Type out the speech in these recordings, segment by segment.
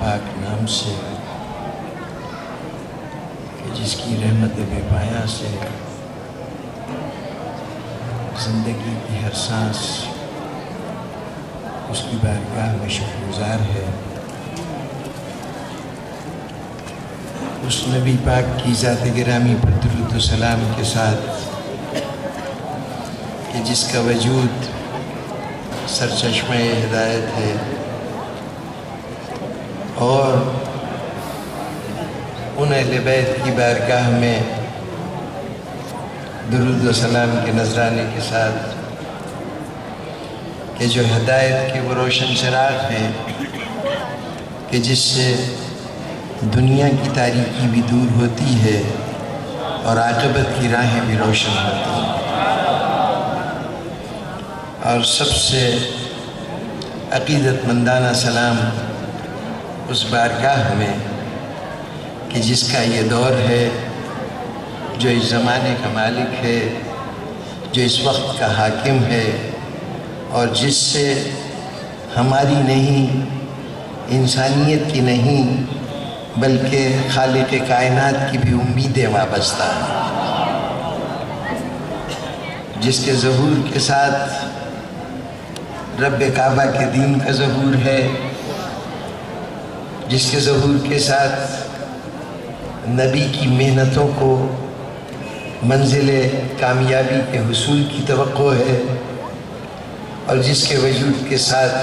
پاک نام سے کہ جس کی رحمت بے پایا سے زندگی کی ہر سانس اس کی بارگاہ میں شکر گزار ہے۔ اس نبی پاک کی ذات گرامی پر درود و سلام کے ساتھ کہ جس کا وجود سرچشمہ ہدایت ہے اور ان اہل بیت کی بارگاہ میں درود و سلام کے نذرانے کے ساتھ کہ جو ہدایت کے وہ روشن چراغ ہیں کہ جس سے دنیا کی تاریکی بھی دور ہوتی ہے اور عاقبت کی راہیں بھی روشن ہوتی ہیں، اور سب سے عقیدت مندانہ سلام اس بارگاہ میں کہ جس کا یہ دور ہے، جو اس زمانے کا مالک ہے، جو اس وقت کا حاکم ہے، اور جس سے ہماری نہیں، انسانیت کی نہیں بلکہ خالق کائنات کی بھی امیدیں وابستہ ہیں، جس کے ظہور کے ساتھ رب کعبہ کے دین کا ظہور ہے، جس کے ظہور کے ساتھ نبی کی محنتوں کو منزل کامیابی کے حصول کی توقع ہے، اور جس کے وجود کے ساتھ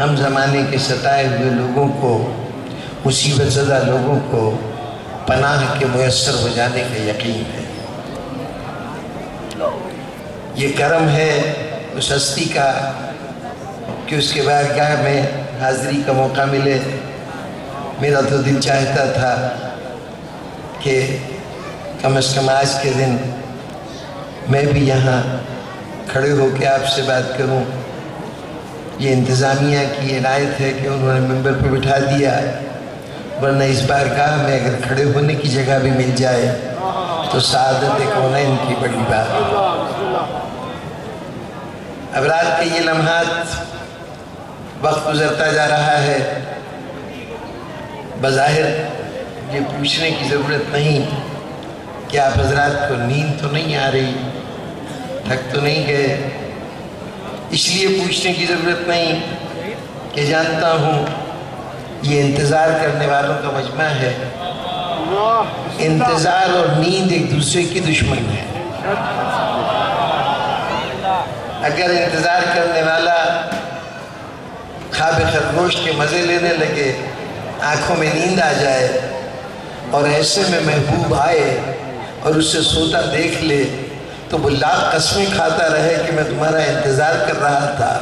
ہم زمانے کے ستائے ہوئے لوگوں کو، مصیبت زدہ لوگوں کو پناہ کے میسر ہو جانے کا یقین ہے۔ یہ کرم ہے اس ہستی کا کہ اس کے بارگاہ میں حاضری کا موقع ملے۔ میرا تو دل چاہتا تھا کہ کم از کم آج کے دن میں بھی یہاں کھڑے ہو کے آپ سے بات کروں۔ یہ انتظامیہ کی عنایت ہے کہ انہوں نے ممبر پہ بٹھا دیا، ورنہ اس بارگاہ میں اگر کھڑے ہونے کی جگہ بھی مل جائے تو سعادت کونین کی بڑی بات ہے۔ اب رات کے یہ لمحات، وقت گزرتا جا رہا ہے، بظاہر یہ پوچھنے کی ضرورت نہیں کہ آپ حضرات کو نیند تو نہیں آ رہی، تھک تو نہیں گئے، اس لیے پوچھنے کی ضرورت نہیں کہ جانتا ہوں یہ انتظار کرنے والوں کا مجمع ہے۔ انتظار اور نیند ایک دوسرے کی دشمن ہے۔ اگر انتظار کرنے والا خواب خرگوش کے مزے لینے لگے، آنکھوں میں نیند آ جائے اور ایسے میں محبوب آئے اور اسے سوتا دیکھ لے تو وہ لاکھ قسمیں کھاتا رہے کہ میں تمہارا انتظار کر رہا تھا،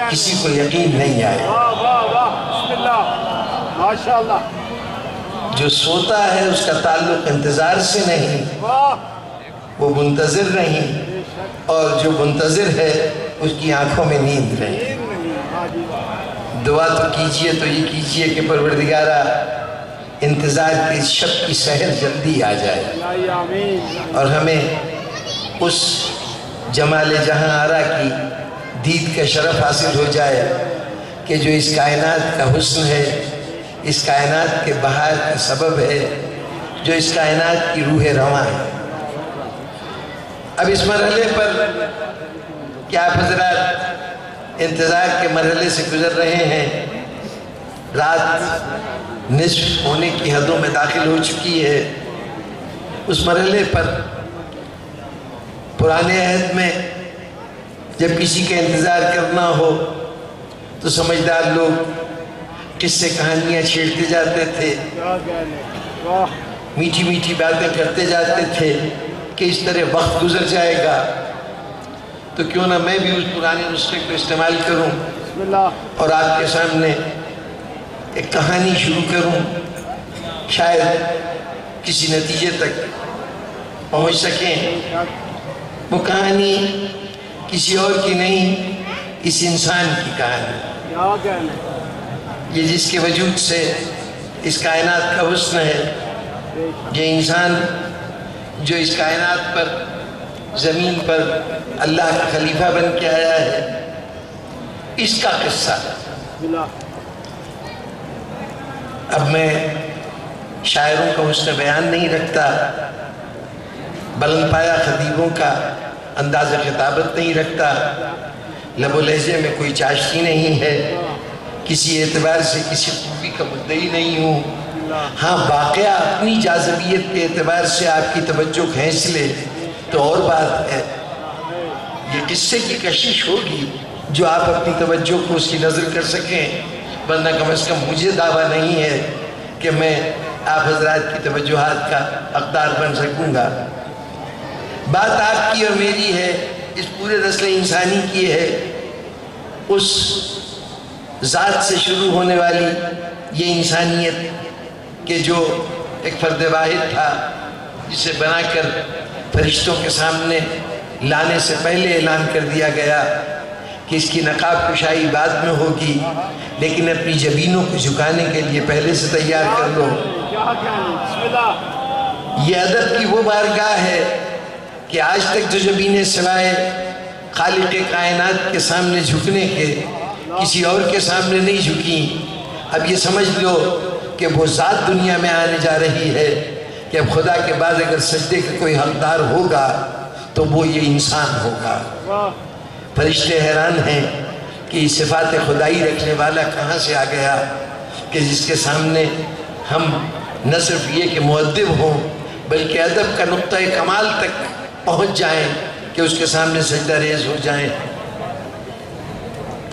کسی کو یقین نہیں آئے۔ جو سوتا ہے اس کا تعلق انتظار سے نہیں، وہ منتظر نہیں، اور جو منتظر ہے اس کی آنکھوں میں نیند نہیں۔ دعا تو کیجئے تو یہ کیجئے کہ پروردگارہ انتظار کی شب کی سحر جلدی آ جائے اور ہمیں اس جمال جہاں آرا کی دید کا شرف حاصل ہو جائے کہ جو اس کائنات کا حسن ہے، اس کائنات کے بہار کا سبب ہے، جو اس کائنات کی روح رواں ہے۔ اب اس مرحلے پر کہ آپ حضرات انتظار کے مرحلے سے گزر رہے ہیں، رات نصف ہونے کی حدوں میں داخل ہو چکی ہے، اس مرحلے پر پرانے عہد میں جب کسی کا انتظار کرنا ہو تو سمجھدار لوگ قصے کہانیاں چھیڑتے جاتے تھے، میٹھی میٹھی باتیں کرتے جاتے تھے کہ اس طرح وقت گزر جائے گا، تو کیوں نہ میں بھی اس پرانے نسخے کو استعمال کروں اور آپ کے سامنے ایک کہانی شروع کروں، شاید کسی نتیجے تک پہنچ سکیں۔ وہ کہانی کسی اور کی نہیں، اس انسان کی کہانی، یہ جس کے وجود سے اس کائنات کا حسن ہے، یہ انسان جو اس کائنات پر، زمین پر اللہ کا خلیفہ بن کے آیا ہے، اس کا قصہ۔ اب میں شاعروں کا حسن بیان نہیں رکھتا، بلند پایا خطیبوں کا انداز خطابت نہیں رکھتا، لب و لہجے میں کوئی چاشنی نہیں ہے، کسی اعتبار سے کسی خوبی کا مدعی نہیں ہوں۔ ہاں واقعہ اپنی جاذبیت کے اعتبار سے آپ کی توجہ کھینچ لے تو اور بات ہے، یہ قصے کی کشش ہوگی جو آپ اپنی توجہ کو اس کی نظر کر سکیں، ورنہ کم از کم مجھے دعویٰ نہیں ہے کہ میں آپ حضرات کی توجہات کا حقدار بن سکوں گا۔ بات آپ کی اور میری ہے، اس پورے نسل انسانی کی ہے، اس ذات سے شروع ہونے والی یہ انسانیت کہ جو ایک فرد واحد تھا، جسے بنا کر فرشتوں کے سامنے لانے سے پہلے اعلان کر دیا گیا کہ اس کی نقاب کشائی بعد میں ہوگی، لیکن اپنی جبینوں کو جھکانے کے لیے پہلے سے تیار کر لو۔ یہ ادب کی وہ بارگاہ ہے کہ آج تک جو جبینیں سوائے خالق کائنات کے سامنے جھکنے کے کسی اور کے سامنے نہیں جھکیں، اب یہ سمجھ لو کہ وہ ذات دنیا میں آنے جا رہی ہے کہ اب خدا کے بعد اگر سجدے کا کوئی حقدار ہوگا تو وہ یہ انسان ہوگا۔ فرشتے حیران ہیں کہ یہ صفات خدائی رکھنے والا کہاں سے آ گیا کہ جس کے سامنے ہم نہ صرف یہ کہ مؤدب ہوں بلکہ ادب کا نقطہ کمال تک پہنچ جائیں کہ اس کے سامنے سجدہ ریز ہو جائیں۔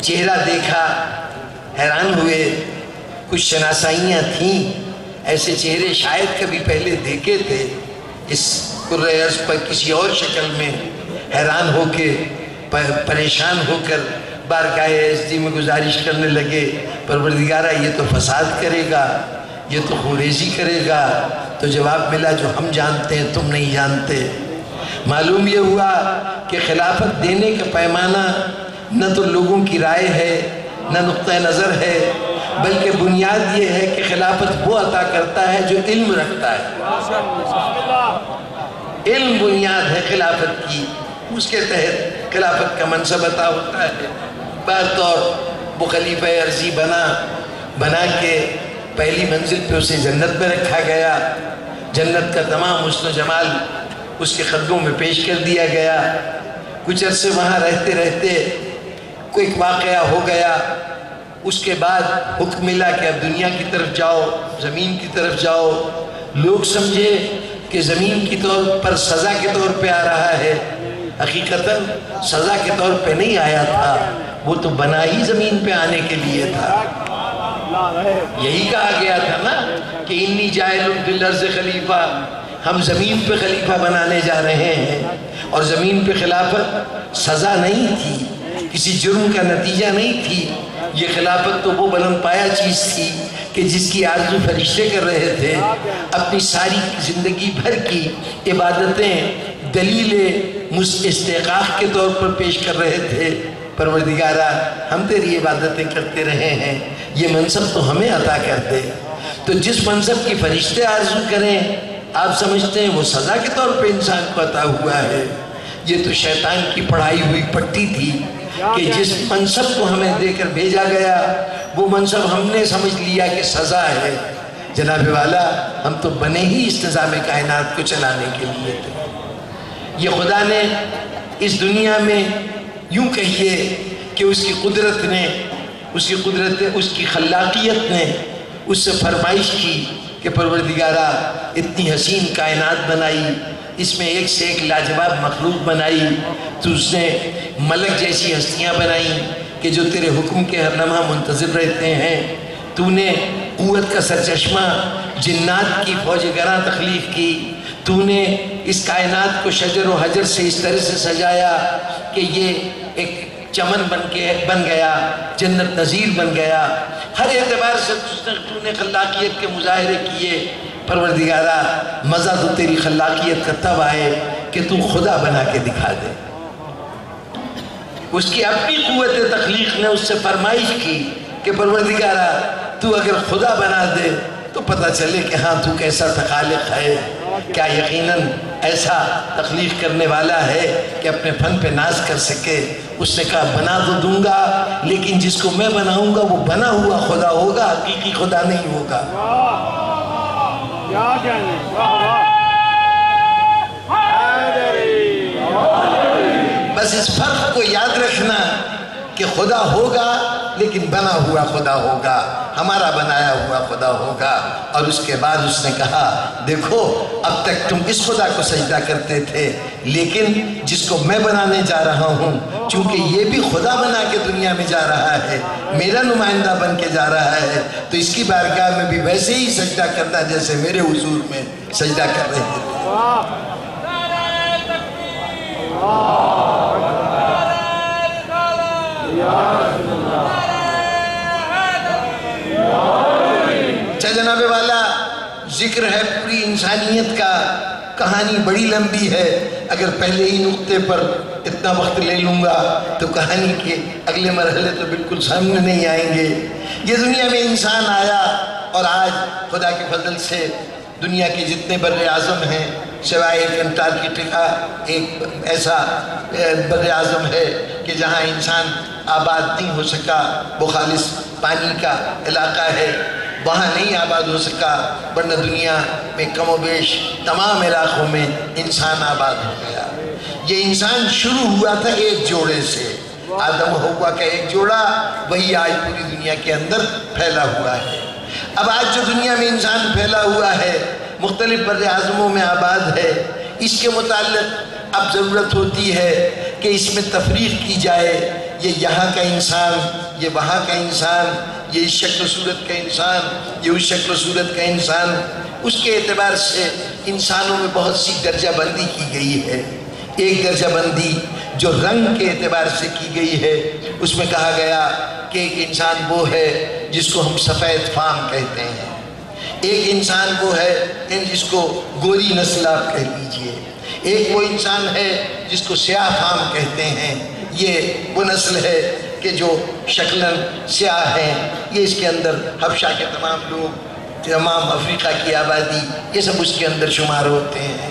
چہرہ دیکھا، حیران ہوئے، کچھ شناسائیاں تھیں، ایسے چہرے شاید کبھی پہلے دیکھے تھے، اس قرۂ ارض پر کسی اور شکل میں، حیران ہو کے پریشان ہو کر بارگاہ عزتی میں گزارش کرنے لگے، پروردگارہ یہ تو فساد کرے گا، یہ تو خوریزی کرے گا۔ تو جواب ملا جو ہم جانتے ہیں تم نہیں جانتے۔ معلوم یہ ہوا کہ خلافت دینے کا پیمانہ نہ تو لوگوں کی رائے ہے نہ نقطہ نظر ہے، بلکہ بنیاد یہ ہے کہ خلافت وہ عطا کرتا ہے جو علم رکھتا ہے۔ علم بنیاد ہے خلافت کی، اس کے تحت خلافت کا منصب عطا ہوتا ہے۔ بعض طور وہ خلیفہ ارضی بنا کے پہلی منزل پہ اسے جنت میں رکھا گیا، جنت کا تمام حسن و جمال اس کے قدموں میں پیش کر دیا گیا۔ کچھ عرصے وہاں رہتے رہتے کوئی ایک واقعہ ہو گیا، اس کے بعد حکم ملا کہ اب دنیا کی طرف جاؤ، زمین کی طرف جاؤ۔ لوگ سمجھے کہ زمین کی طور پر سزا کے طور پہ آ رہا ہے، حقیقتاً سزا کے طور پہ نہیں آیا تھا، وہ تو بنا ہی زمین پہ آنے کے لیے تھا۔ یہی کہا گیا تھا نا کہ انی جاعل فی الارض خلیفہ، ہم زمین پہ خلیفہ بنانے جا رہے ہیں، اور زمین پہ خلافت سزا نہیں تھی، کسی جرم کا نتیجہ نہیں تھی، یہ خلافت تو وہ بلند پایا چیز تھی کہ جس کی آرزو فرشتے کر رہے تھے، اپنی ساری زندگی بھر کی عبادتیں دلیل استحقاق کے طور پر پیش کر رہے تھے۔ پروردگارہ ہم تیری عبادتیں کرتے رہے ہیں، یہ منصب تو ہمیں عطا کر دے۔ تو جس منصب کی فرشتے آرزو کریں، آپ سمجھتے ہیں وہ سزا کے طور پہ انسان کو عطا ہوا ہے؟ یہ تو شیطان کی پڑھائی ہوئی پٹی تھی کہ جس منصب کو ہمیں دے کر بھیجا گیا وہ منصب ہم نے سمجھ لیا کہ سزا ہے۔ جناب والا ہم تو بنے ہی اس نظام کائنات کو چلانے کے لیے تھے۔ یہ خدا نے اس دنیا میں یوں کہیے کہ اس کی قدرت نے، اس کی خلاقیت نے اس سے فرمائش کی کہ پروردگارہ اتنی حسین کائنات بنائی، اس میں ایک سے ایک لاجواب مخلوق بنائی، تو اس نے ملک جیسی ہستیاں بنائیں کہ جو تیرے حکم کے ہر لمحہ منتظر رہتے ہیں، تو نے قوت کا سرچشمہ جنات کی فوج گراں تخلیق کی، تو نے اس کائنات کو شجر و حجر سے اس طرح سے سجایا کہ یہ ایک چمن بن گیا، جنت نظیر بن گیا، ہر اعتبار سے تو نے خلاقیت کے مظاہرے کیے۔ پروردگارہ مزہ تو تیری خلاقیت کا تب آئے کہ تو خدا بنا کے دکھا دے۔ اس کی اپنی قوت تخلیق نے اس سے فرمائش کی کہ پروردگارہ تو اگر خدا بنا دے تو پتہ چلے کہ ہاں تو کیسا خالق ہے۔ کیا یقیناً ایسا تخلیق کرنے والا ہے کہ اپنے فن پہ ناز کر سکے؟ اس نے کہا بنا تو دوں گا، لیکن جس کو میں بناؤں گا وہ بنا ہوا خدا ہوگا، حقیقی خدا نہیں ہوگا۔ بس اس فرق کو یاد رکھنا کہ خدا ہوگا لیکن بنا ہوا خدا ہوگا، ہمارا بنایا ہوا خدا ہوگا۔ اور اس کے بعد اس نے کہا دیکھو اب تک تم اس خدا کو سجدہ کرتے تھے، لیکن جس کو میں بنانے جا رہا ہوں، چونکہ یہ بھی خدا بنا کے دنیا میں جا رہا ہے، میرا نمائندہ بن کے جا رہا ہے، تو اس کی بارگاہ میں بھی ویسے ہی سجدہ کرنا جیسے میرے حضور میں سجدہ کر رہے تھے۔ جناب والا ذکر ہے پوری انسانیت کا، کہانی بڑی لمبی ہے، اگر پہلے ہی نقطے پر اتنا وقت لے لوں گا تو کہانی کے اگلے مرحلے تو بالکل سامنے نہیں آئیں گے۔ یہ دنیا میں انسان آیا اور آج خدا کے فضل سے دنیا کے جتنے بر اعظم ہیں، سوائے ایک انٹارکٹیکا ایک ایسا بر اعظم ہے کہ جہاں انسان آباد نہیں ہو سکا، وہ خالص پانی کا علاقہ ہے، وہاں نہیں آباد ہو سکا، ورنہ دنیا میں کم و بیش تمام علاقوں میں انسان آباد ہو گیا۔ یہ انسان شروع ہوا تھا ایک جوڑے سے، آدم و حوا کا ایک جوڑا، وہی آج پوری دنیا کے اندر پھیلا ہوا ہے۔ اب آج جو دنیا میں انسان پھیلا ہوا ہے، مختلف بر اعظموں میں آباد ہے، اس کے متعلق اب ضرورت ہوتی ہے کہ اس میں تفریق کی جائے، یہ یہاں کا انسان، یہ وہاں کا انسان، یہ اس شکل و صورت کا انسان، یہ اس شکل و صورت کا انسان۔ اس کے اعتبار سے انسانوں میں بہت سی درجہ بندی کی گئی ہے۔ ایک درجہ بندی جو رنگ کے اعتبار سے کی گئی ہے، اس میں کہا گیا کہ ایک انسان وہ ہے جس کو ہم سفید فام کہتے ہیں، ایک انسان وہ ہے جس کو گوری نسل آپ کہہ لیجئے، ایک وہ انسان ہے جس کو سیاہ فام کہتے ہیں، یہ وہ نسل ہے کہ جو شکلاً سیاہ ہیں، یہ اس کے اندر حبشہ کے تمام لوگ، تمام افریقہ کی آبادی، یہ سب اس کے اندر شمار ہوتے ہیں۔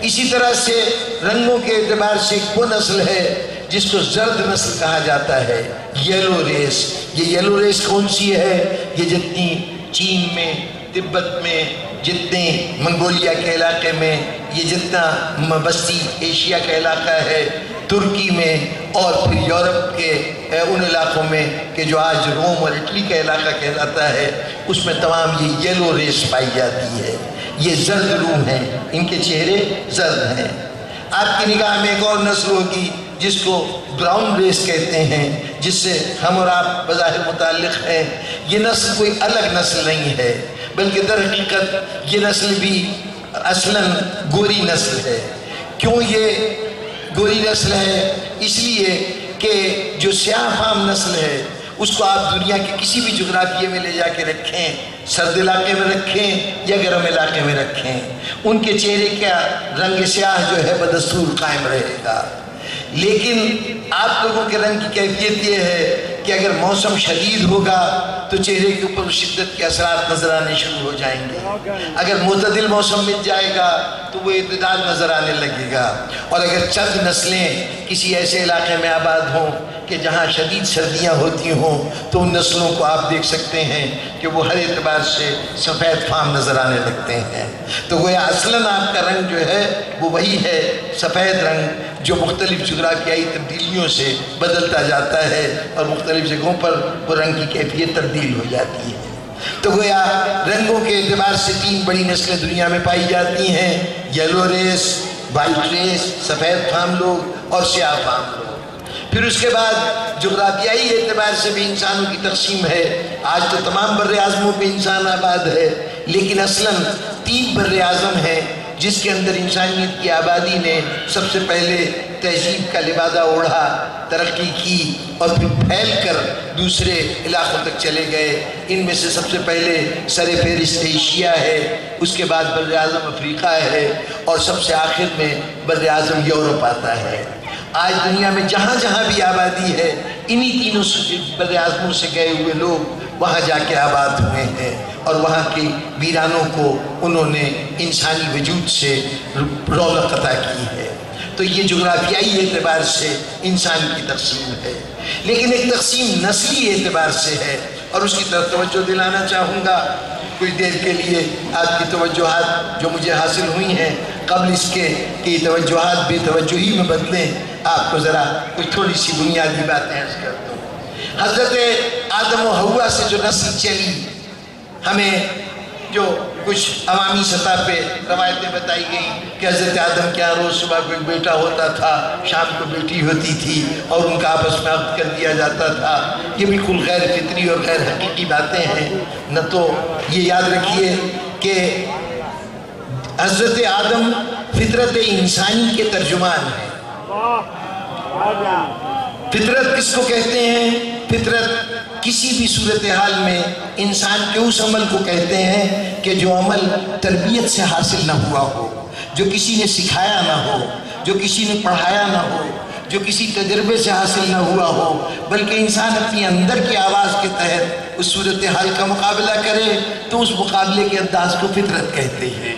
اسی طرح سے رنگوں کے اعتبار سے ایک وہ نسل ہے جس کو زرد نسل کہا جاتا ہے، یلو ریس۔ یہ یلو ریس کون سی ہے؟ یہ جتنی چین میں، تبت میں، جتنے منگولیا کے علاقے میں، یہ جتنا بستی ایشیا کا علاقہ ہے، ترکی میں، اور پھر یورپ کے ان علاقوں میں کہ جو آج روم اور اٹلی کا علاقہ کہلاتا ہے، اس میں تمام یہ یلو ریس پائی جاتی ہے۔ یہ زرد روح ہیں، ان کے چہرے زرد ہیں۔ آپ کی نگاہ میں ایک اور نسل ہوگی جس کو براؤن ریس کہتے ہیں، جس سے ہم اور آپ بظاہر متعلق ہیں۔ یہ نسل کوئی الگ نسل نہیں ہے، بلکہ در حقیقت یہ نسل بھی اصلاً گوری نسل ہے۔ کیوں یہ گوری نسل ہے؟ اس لیے کہ جو سیاہ فام نسل ہے اس کو آپ دنیا کے کسی بھی جغرافیے میں لے جا کے رکھیں، سرد علاقے میں رکھیں یا گرم علاقے میں رکھیں، ان کے چہرے کا رنگ سیاہ جو ہے بدستور قائم رہے گا۔ لیکن آپ لوگوں کے رنگ کی کیفیت یہ ہے کہ اگر موسم شدید ہوگا تو چہرے کے اوپر شدت کے اثرات نظر آنے شروع ہو جائیں گے، اگر معتدل موسم مل جائے گا تو وہ اعتدال نظر آنے لگے گا، اور اگر چند نسلیں کسی ایسے علاقے میں آباد ہوں کہ جہاں شدید سردیاں ہوتی ہوں تو ان نسلوں کو آپ دیکھ سکتے ہیں کہ وہ ہر اعتبار سے سفید فام نظر آنے لگتے ہیں۔ تو گویا اصلاً آپ کا رنگ جو ہے وہ وہی ہے، سفید رنگ، جو مختلف جغرافیائی تبدیلیوں سے بدلتا جاتا ہے اور مختلف جگہوں پر وہ رنگ کی کیفیت تبدیل ہو جاتی ہے۔ تو گویا رنگوں کے اعتبار سے تین بڑی نسلیں دنیا میں پائی جاتی ہیں، یلو ریس، وائٹ ریس، سفید فام لوگ اور سیاہ فام لوگ۔ پھر اس کے بعد جغرافیائی اعتبار سے بھی انسانوں کی تقسیم ہے۔ آج تو تمام بر اعظموں پہ انسان آباد ہے، لیکن اصلاً تین بر اعظم ہیں جس کے اندر انسانیت کی آبادی نے سب سے پہلے تہذیب کا لبادہ اوڑھا، ترقی کی اور پھر پھیل کر دوسرے علاقوں تک چلے گئے۔ ان میں سے سب سے پہلے سر فہرست ایشیا ہے، اس کے بعد بر اعظم افریقہ ہے، اور سب سے آخر میں بر اعظم یورپ آتا ہے۔ آج دنیا میں جہاں جہاں بھی آبادی ہے، انہی تینوں بر اعظموں سے گئے ہوئے لوگ وہاں جا کے آباد ہوئے ہیں اور وہاں کی ویرانوں کو انہوں نے انسانی وجود سے رونق عطا کی ہے۔ تو یہ جغرافیائی اعتبار سے انسان کی تقسیم ہے، لیکن ایک تقسیم نسلی اعتبار سے ہے، اور اس کی طرف توجہ دلانا چاہوں گا کچھ دیر کے لیے۔ آپ کی توجہات جو مجھے حاصل ہوئی ہیں قبل اس کے کہ یہ توجہات بے توجہی میں بدلیں، آپ کو ذرا کچھ تھوڑی سی بنیادی باتیں عرض کرتا ہوں۔ حضرت آدم و حوا سے جو نسل چلی، ہمیں جو کچھ عوامی سطح پہ روایتیں بتائی گئیں کہ حضرت آدم کے روز صبح کو ایک بیٹا ہوتا تھا، شام کو بیٹی ہوتی تھی، اور ان کا آپس میں عقد کر دیا جاتا تھا۔ یہ بالکل غیر فطری اور غیر حقیقی باتیں ہیں۔ نہ تو یہ یاد رکھیے کہ حضرت آدم فطرت انسانی کے ترجمان ہیں۔ فطرت کس کو کہتے ہیں؟ فطرت کسی بھی صورتحال میں انسان کے اس عمل کو کہتے ہیں کہ جو عمل تربیت سے حاصل نہ ہوا ہو، جو کسی نے سکھایا نہ ہو، جو کسی نے پڑھایا نہ ہو، جو کسی تجربے سے حاصل نہ ہوا ہو، بلکہ انسان اپنی اندر کی آواز کے تحت اس صورتحال کا مقابلہ کرے تو اس مقابلے کے انداز کو فطرت کہتے ہیں۔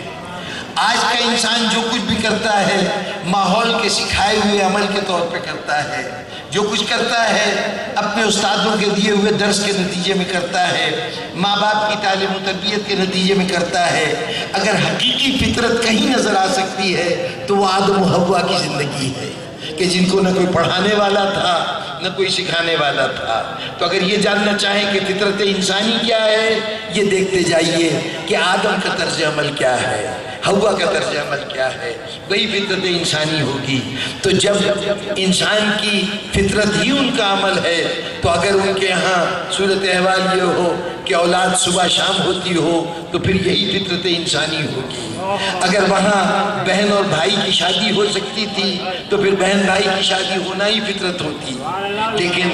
آج کا انسان جو کچھ بھی کرتا ہے ماحول کے سکھائے ہوئے عمل کے طور پہ کرتا ہے، جو کچھ کرتا ہے اپنے استادوں کے دیے ہوئے درس کے نتیجے میں کرتا ہے، ماں باپ کی تعلیم و تربیت کے نتیجے میں کرتا ہے۔ اگر حقیقی فطرت کہیں نظر آ سکتی ہے تو وہ آدم و حوا کی زندگی ہے کہ جن کو نہ کوئی پڑھانے والا تھا نہ کوئی سکھانے والا تھا۔ تو اگر یہ جاننا چاہیں کہ فطرت انسانی کیا ہے، یہ دیکھتے جائیے کہ آدم کا طرز عمل کیا ہے، حوا کا طرز عمل کیا ہے، وہی فطرت انسانی ہوگی۔ تو جب انسان کی فطرت ہی ان کا عمل ہے تو اگر ان کے ہاں صورت احوال یہ ہو کہ اولاد صبح شام ہوتی ہو تو پھر یہی فطرت انسانی ہوگی۔ اگر وہاں بہن اور بھائی کی شادی ہو سکتی تھی تو پھر بہن بھائی کی شادی ہونا ہی فطرت ہوتی۔ لیکن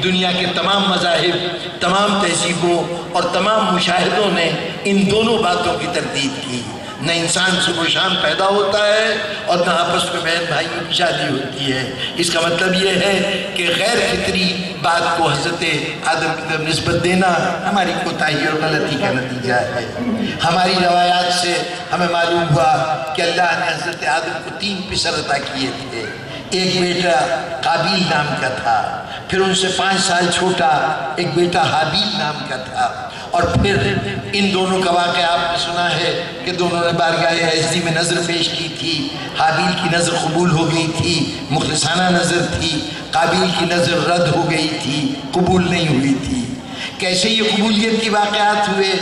دنیا کے تمام مذاہب، تمام تہذیبوں اور تمام مشاہدوں نے ان دونوں باتوں کی تردید کی۔ نہ انسان صبح و شام پیدا ہوتا ہے اور نہ آپس میں بہن بھائیوں کی شادی ہوتی ہے۔ اس کا مطلب یہ ہے کہ غیر فطری بات کو حضرت آدم کی طرف نسبت دینا ہماری کوتاہی اور غلطی کا نتیجہ ہے۔ ہماری روایات سے ہمیں معلوم ہوا کہ اللہ نے حضرت آدم کو 3 پسر عطا کیے تھے۔ ایک بیٹا قابیل نام کا تھا، پھر ان سے 5 سال چھوٹا ایک بیٹا حابیل نام کا تھا، اور پھر ان دونوں کا واقعہ آپ نے سنا ہے کہ دونوں نے بارگاہ عزتی میں نظر پیش کی تھی۔ حابیل کی نظر قبول ہو گئی تھی، مخلصانہ نظر تھی، قابیل کی نظر رد ہو گئی تھی، قبول نہیں ہوئی تھی۔ کیسے یہ قبولیت کی واقعات ہوئے؟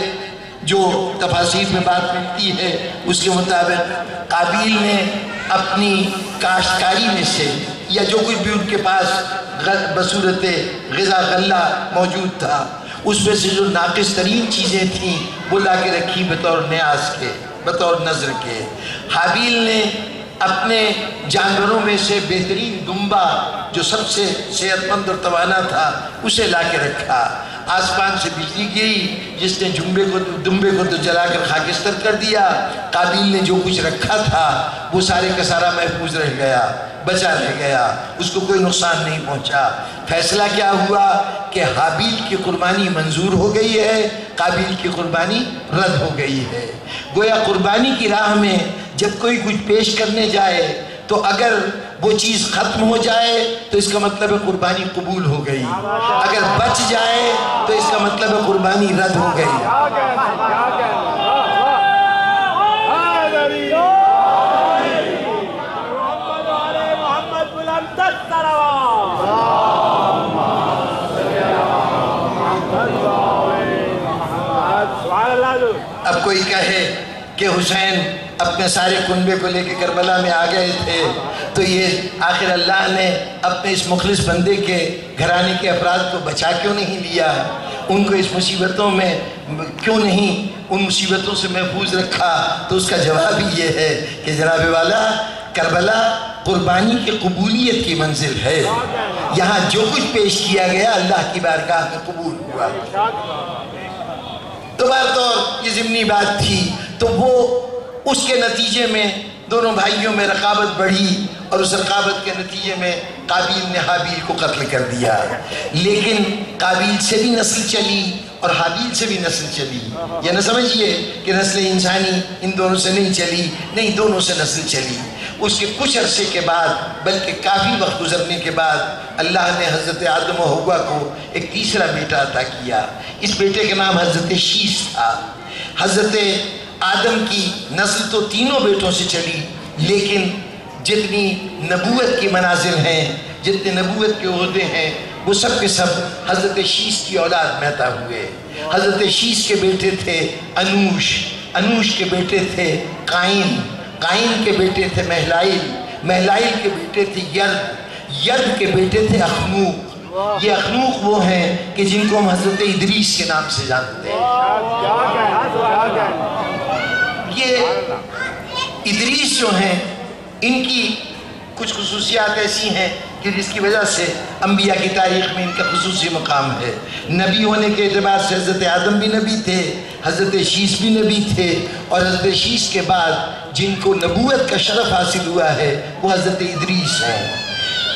جو تفاسیر میں بات ملتی ہے اس کے مطابق قابیل نے اپنی کاشتکاری میں سے یا جو کچھ بھی ان کے پاس بصورت غذا غلہ موجود تھا اس میں سے جو ناقص ترین چیزیں تھیں وہ لا کے رکھی بطور نیاز کے، بطور نذر کے۔ حابیل نے اپنے جانوروں میں سے بہترین دمبا جو سب سے صحت مند اور توانا تھا اسے لا کے رکھا۔ آسمان سے بجلی گئی جس نے دمبے کو تو جلا کر خاکستر کر دیا۔ قابیل نے جو کچھ رکھا تھا وہ سارے کا سارا محفوظ رہ گیا، بچا رہ گیا، اس کو کوئی نقصان نہیں پہنچا۔ فیصلہ کیا ہوا کہ حابیل کی قربانی منظور ہو گئی ہے، قابیل کی قربانی رد ہو گئی ہے۔ گویا قربانی کی راہ میں جب کوئی کچھ پیش کرنے جائے تو اگر وہ چیز ختم ہو جائے تو اس کا مطلب ہے قربانی قبول ہو گئی، اگر بچ جائے تو اس کا مطلب ہے قربانی رد ہو گئی۔ اب کوئی کہے کہ حسین اپنے سارے کنبے کو لے کے کربلا میں آ گئے تھے تو یہ آخر اللہ نے اپنے اس مخلص بندے کے گھرانے کے افراد کو بچا کیوں نہیں لیا، ان کو اس مصیبتوں میں کیوں نہیں ان مصیبتوں سے محفوظ رکھا؟ تو اس کا جواب ہی یہ ہے کہ جناب والا کربلا قربانی کی قبولیت کی منزل ہے، یہاں جو کچھ پیش کیا گیا اللہ کی بارگاہ میں قبول ہوا۔ تو بہرطور یہ ضمنی بات تھی، تو وہ اس کے نتیجے میں دونوں بھائیوں میں رقابت بڑھی اور اس رقابت کے نتیجے میں قابیل نے حابیل کو قتل کر دیا۔ لیکن قابیل سے بھی نسل چلی اور حابیل سے بھی نسل چلی. یہ نہ سمجھیے کہ نسل انسانی ان دونوں سے نہیں چلی، نہیں، دونوں سے نسل چلی. اس کے کچھ عرصے کے بعد، بلکہ کافی وقت گزرنے کے بعد، اللہ نے حضرت آدم و حوا کو ایک تیسرا بیٹا عطا کیا. اس بیٹے کا نام حضرت شیش تھا. حضرت آدم کی نسل تو تینوں بیٹوں سے چلی، لیکن جتنی نبوت کی منازل ہیں، جتنے نبوت کے عہدے ہیں، وہ سب کے سب حضرت شیش کی اولاد میں عطا ہوئے. حضرت شیش کے بیٹے تھے انوش، انوش کے بیٹے تھے قائن، قائن کے بیٹے تھے مہلائل، مہلائل کے بیٹے تھے ید، ید کے بیٹے تھے اخنوق. یہ اخنوق وہ ہیں کہ جن کو ہم حضرت ادریس کے نام سے جانتے ہیں. یہ ادریس جو ہیں، ان کی کچھ خصوصیات ایسی ہیں کہ جس کی وجہ سے انبیاء کی تاریخ میں ان کا خصوصی مقام ہے. نبی ہونے کے اعتبار سے حضرت آدم بھی نبی تھے، حضرت شیش بھی نبی تھے، اور حضرت شیش کے بعد جن کو نبوت کا شرف حاصل ہوا ہے وہ حضرت ادریس ہیں.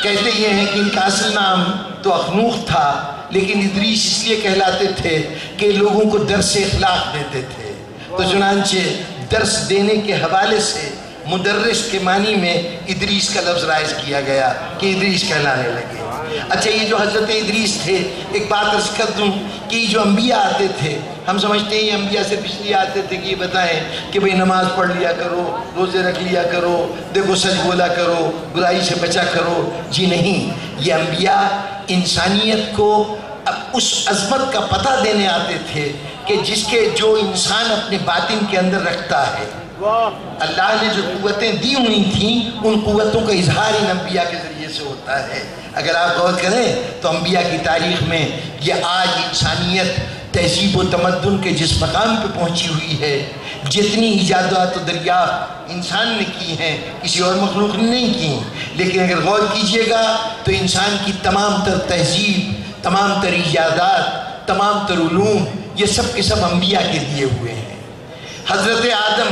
کہتے یہ ہیں کہ ان کا اصل نام تو اخنوق تھا، لیکن ادریس اس لیے کہلاتے تھے کہ لوگوں کو درس اخلاق دیتے تھے. تو چنانچہ درس دینے کے حوالے سے مدرس کے معنی میں ادریس کا لفظ رائج کیا گیا کہ ادریس کہلانے لگے. اچھا، یہ جو حضرت ادریس تھے، ایک بات عرض کر دوں کہ یہ جو انبیاء آتے تھے، ہم سمجھتے ہیں یہ انبیاء سے پچھلے آتے تھے کہ یہ بتائیں کہ بھئی نماز پڑھ لیا کرو، روزے رکھ لیا کرو، دیکھو سچ بولا کرو، برائی سے بچا کرو. جی نہیں، یہ انبیاء انسانیت کو اس عظمت کا پتہ دینے آتے تھے کہ جس کے جو انسان اپنے باطن کے اندر رکھتا ہے. اللہ نے جو قوتیں دی ہوئی تھیں، ان قوتوں کا اظہار ان انبیاء کے ذریعے سے ہوتا ہے. اگر آپ غور کریں تو انبیاء کی تاریخ میں یہ آج انسانیت تہذیب و تمدن کے جس مقام پہ پہنچی ہوئی ہے، جتنی ایجادات و دریافت انسان نے کی ہیں کسی اور مخلوق نے نہیں کی. لیکن اگر غور کیجئے گا تو انسان کی تمام تر تہذیب، تمام تر ایجادات، تمام تر علوم، یہ سب کے سب انبیاء کے دیے ہوئے ہیں. حضرت آدم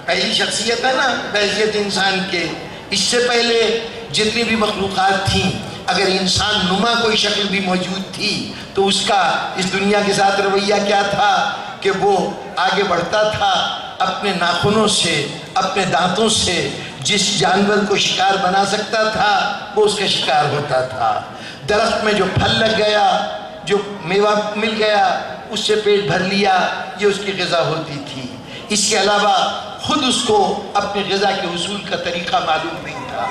پہلی شخصیت ہے نا بحیثیت انسان کے. اس سے پہلے جتنی بھی مخلوقات تھیں، اگر انسان نما کوئی شکل بھی موجود تھی تو اس کا اس دنیا کے ساتھ رویہ کیا تھا کہ وہ آگے بڑھتا تھا اپنے ناخنوں سے، اپنے دانتوں سے جس جانور کو شکار بنا سکتا تھا وہ اس کا شکار ہوتا تھا. درخت میں جو پھل لگ گیا، جو میوہ مل گیا، اس سے پیٹ بھر لیا، یہ اس کی غذا ہوتی تھی. اس کے علاوہ خود اس کو اپنے غذا کے حصول کا طریقہ معلوم نہیں تھا.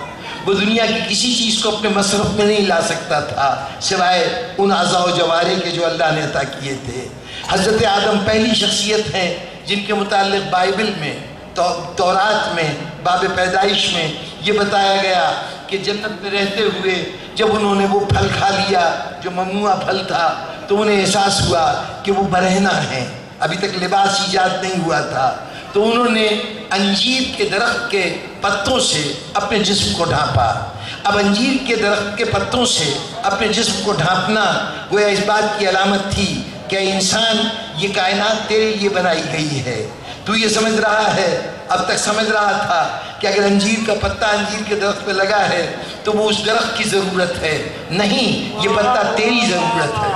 وہ دنیا کی کسی چیز کو اپنے مصرف میں نہیں لا سکتا تھا سوائے ان اعضاء و جوارے کے جو اللہ نے عطا کیے تھے. حضرت آدم پہلی شخصیت ہیں جن کے متعلق بائبل میں، تورات میں، باب پیدائش میں یہ بتایا گیا کہ جنت میں رہتے ہوئے جب انہوں نے وہ پھل کھا لیا جو ممنوع پھل تھا تو انہیں احساس ہوا کہ وہ برہنہ ہیں، ابھی تک لباس ایجاد نہیں ہوا تھا. تو انہوں نے انجیر کے درخت کے پتوں سے اپنے جسم کو ڈھانپا. اب انجیر کے درخت کے پتوں سے اپنے جسم کو ڈھانپنا گویا اس بات کی علامت تھی کہ انسان یہ کائنات تیرے لیے بنائی گئی ہے. تو یہ سمجھ رہا ہے، اب تک سمجھ رہا تھا کہ اگر انجیر کا پتہ انجیر کے درخت پہ لگا ہے تو وہ اس درخت کی ضرورت ہے. نہیں، یہ پتہ تیری ضرورت ہے.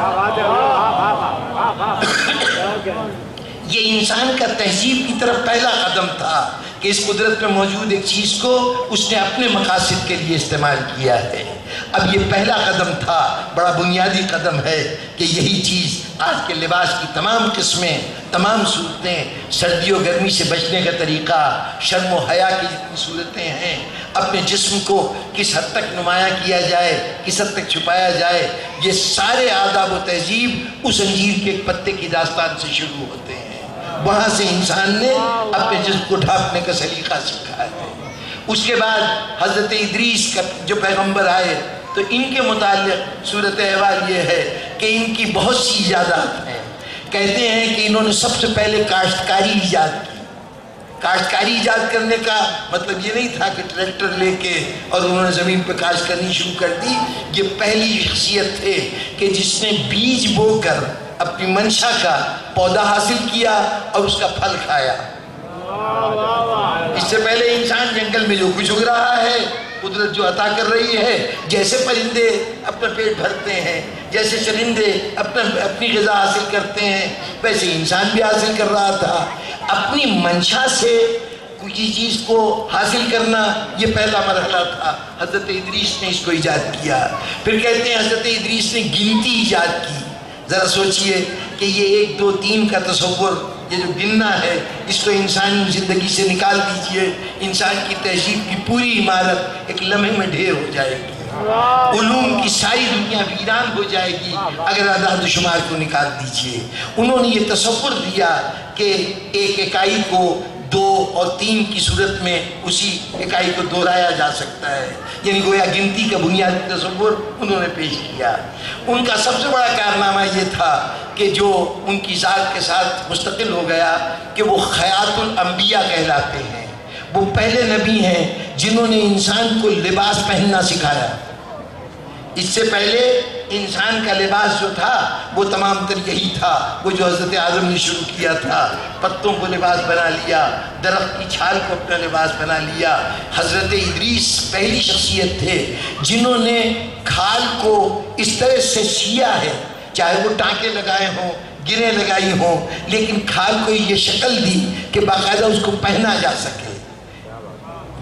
یہ انسان کا تہذیب کی طرف پہلا قدم تھا کہ اس قدرت میں موجود ایک چیز کو اس نے اپنے مقاصد کے لیے استعمال کیا ہے. اب یہ پہلا قدم تھا، بڑا بنیادی قدم ہے کہ یہی چیز آج کے لباس کی تمام قسمیں، تمام صورتیں، سردی و گرمی سے بچنے کا طریقہ، شرم و حیا کی جتنی صورتیں ہیں، اپنے جسم کو کس حد تک نمایاں کیا جائے، کس حد تک چھپایا جائے، یہ سارے آداب و تہذیب اس انجیر کے ایک پتے کی داستان سے شروع ہوتے ہیں. وہاں سے انسان نے اپنے جسم کو ڈھانپنے کا سلیقہ سیکھا ہے. اس کے بعد حضرت ادریس کا جو پیغمبر آئے تو ان کے متعلق صورت احوال یہ ہے کہ ان کی بہت سی ایجادات ہیں. کہتے ہیں کہ انہوں نے سب سے پہلے کاشتکاری ایجاد کی. کاشتکاری ایجاد کرنے کا مطلب یہ نہیں تھا کہ ٹریکٹر لے کے اور انہوں نے زمین پہ کاشت کرنی شروع کر دی. یہ پہلی شخصیت تھے کہ جس نے بیج بو کر اپنی منشا کا پودا حاصل کیا اور اس کا پھل کھایا. اس سے پہلے انسان جنگل میں جو کچھ اگ رہا ہے قدرت جو عطا کر رہی ہے، جیسے پرندے اپنا پیٹ بھرتے ہیں، جیسے چرندے اپنی غذا حاصل کرتے ہیں، ویسے انسان بھی حاصل کر رہا تھا۔ اپنی منشا سے کوئی چیز کو حاصل کرنا یہ پہلا مرحلہ تھا۔ حضرت ادریس نے اس کو ایجاد کیا۔ پھر کہتے ہیں حضرت ادریس نے گنتی ایجاد کی۔ ذرا سوچئے کہ یہ 1 2 3 کا تصور، یہ جو گننا ہے، اس کو انسانی زندگی سے نکال دیجئے، انسان کی تہذیب کی پوری عمارت ایک لمحے میں ڈھیر ہو جائے گی۔ علوم کی ساری دنیا ویران ہو جائے گی اگر اعداد و شمار کو نکال دیجئے۔ انہوں نے یہ تصور دیا کہ ایک اکائی کو 2 اور 3 کی صورت میں اسی اکائی کو دہرایا جا سکتا ہے، یعنی گویا گنتی کا بنیادی تصور انہوں نے پیش کیا۔ ان کا سب سے بڑا کارنامہ یہ تھا کہ جو ان کی ذات کے ساتھ مستقل ہو گیا کہ وہ خیاط الانبیاء کہلاتے ہیں۔ وہ پہلے نبی ہیں جنہوں نے انسان کو لباس پہننا سکھایا۔ اس سے پہلے انسان کا لباس جو تھا وہ تمام تر یہی تھا، وہ جو حضرت آدم نے شروع کیا تھا، پتوں کو لباس بنا لیا، درخت کی چھال کو اپنا لباس بنا لیا۔ حضرت ادریس پہلی شخصیت تھے جنہوں نے کھال کو اس طرح سے سیا ہے، چاہے وہ ٹانکے لگائے ہوں، گریں لگائی ہوں، لیکن کھال کو یہ شکل دی کہ باقاعدہ اس کو پہنا جا سکے۔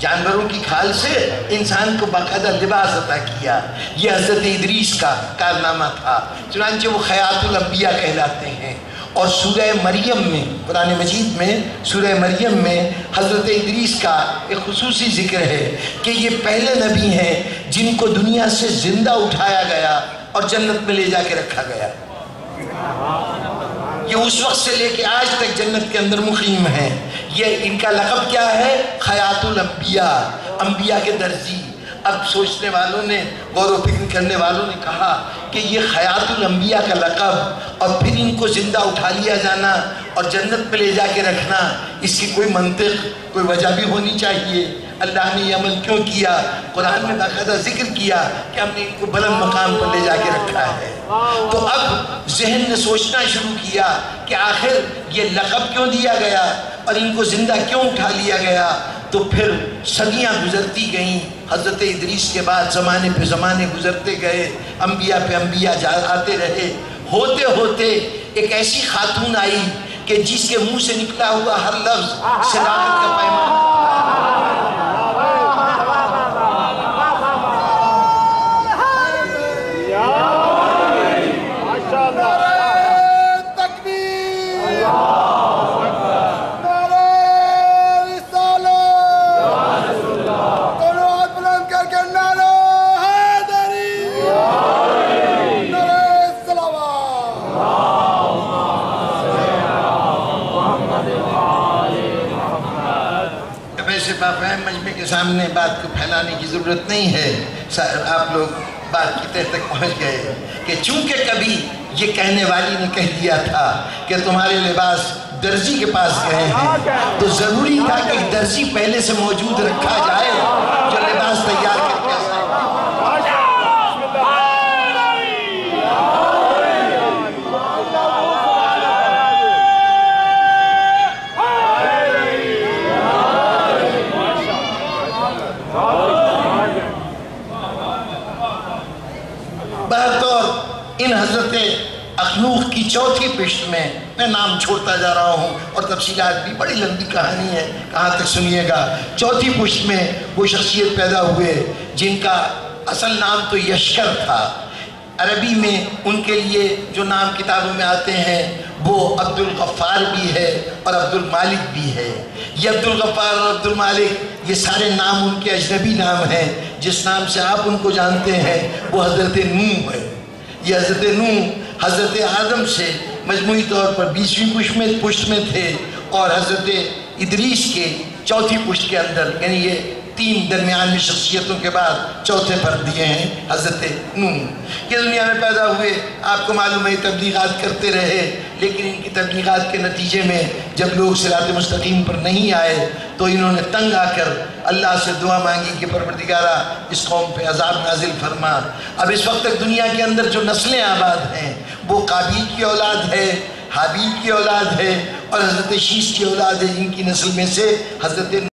جانوروں کی کھال سے انسان کو باقاعدہ لباس عطا کیا، یہ حضرت ادریس کا کارنامہ تھا۔ چنانچہ وہ خیاط الانبیاء کہلاتے ہیں۔ اور سورہ مریم میں، قرآن مجید میں سورہ مریم میں حضرت ادریس کا ایک خصوصی ذکر ہے کہ یہ پہلے نبی ہیں جن کو دنیا سے زندہ اٹھایا گیا اور جنت میں لے جا کے رکھا گیا۔ یہ اس وقت سے لے کے آج تک جنت کے اندر مقیم ہیں۔ یہ ان کا لقب کیا ہے؟ خیاط الانبیاء، انبیاء کے درزی۔ اب سوچنے والوں نے، غور و فکر کرنے والوں نے کہا کہ یہ خیاط الانبیاء کا لقب اور پھر ان کو زندہ اٹھا لیا جانا اور جنت پہ لے جا کے رکھنا، اس کی کوئی منطق، کوئی وجہ بھی ہونی چاہیے۔ اللہ نے یہ عمل کیوں کیا؟ قرآن میں باقاعدہ ذکر کیا کہ ہم نے ان کو بلند مقام پر لے جا کے رکھا ہے۔ تو اب ذہن نے سوچنا شروع کیا کہ آخر یہ لقب کیوں دیا گیا اور ان کو زندہ کیوں اٹھا لیا گیا؟ تو پھر صدیاں گزرتی گئیں، حضرت ادریس کے بعد زمانے پہ زمانے گزرتے گئے، انبیاء پہ انبیاء آتے رہے۔ ہوتے ہوتے ایک ایسی خاتون آئی کہ جس کے منہ سے نکلا ہوا ہر لفظ صداقت کا پیمان۔ فہم مجمع کے سامنے بات کو پھیلانے کی ضرورت نہیں ہے، آپ لوگ بات کی تہ تک پہنچ گئے کہ چونکہ کبھی یہ کہنے والی نے کہہ دیا تھا کہ تمہارے لباس درزی کے پاس گئے ہیں، تو ضروری تھا کہ درزی پہلے سے موجود رکھا جائے جو لباس تیار کر کے آئے۔ ان حضرت اخنوخ کی چوتھی پشت میں نام چھوڑتا جا رہا ہوں اور تفصیلات بھی، بڑی لمبی کہانی ہے، کہاں تک سنیے گا۔ چوتھی پشت میں وہ شخصیت پیدا ہوئے جن کا اصل نام تو یشکر تھا۔ عربی میں ان کے لیے جو نام کتابوں میں آتے ہیں وہ عبد الغفار بھی ہے اور عبد المالک بھی ہے۔ یہ عبد الغفار اور عبد المالک یہ سارے نام ان کے اجنبی نام ہیں۔ جس نام سے آپ ان کو جانتے ہیں وہ حضرت نوح ہے۔ یہ حضرت نوح حضرت آدم سے مجموعی طور پر 20ویں پشت میں تھے اور حضرت ادریس کے چوتھی پشت کے اندر، یعنی یہ 3 درمیانی شخصیتوں کے بعد چوتھے پر دیے ہیں حضرت نوح۔ یہ دنیا میں پیدا ہوئے، آپ کو معلوم ہے تبلیغات کرتے رہے، لیکن ان کی تبلیغات کے نتیجے میں جب لوگ صراط مستقیم پر نہیں آئے تو انہوں نے تنگ آ کر اللہ سے دعا مانگی کہ پروردگارہ اس قوم پہ عذاب نازل فرما۔ اب اس وقت تک دنیا کے اندر جو نسلیں آباد ہیں وہ قابیل کی اولاد ہے، حابیل کی اولاد ہے اور حضرت شیس کی اولاد ہے، جن کی نسل میں سے حضرت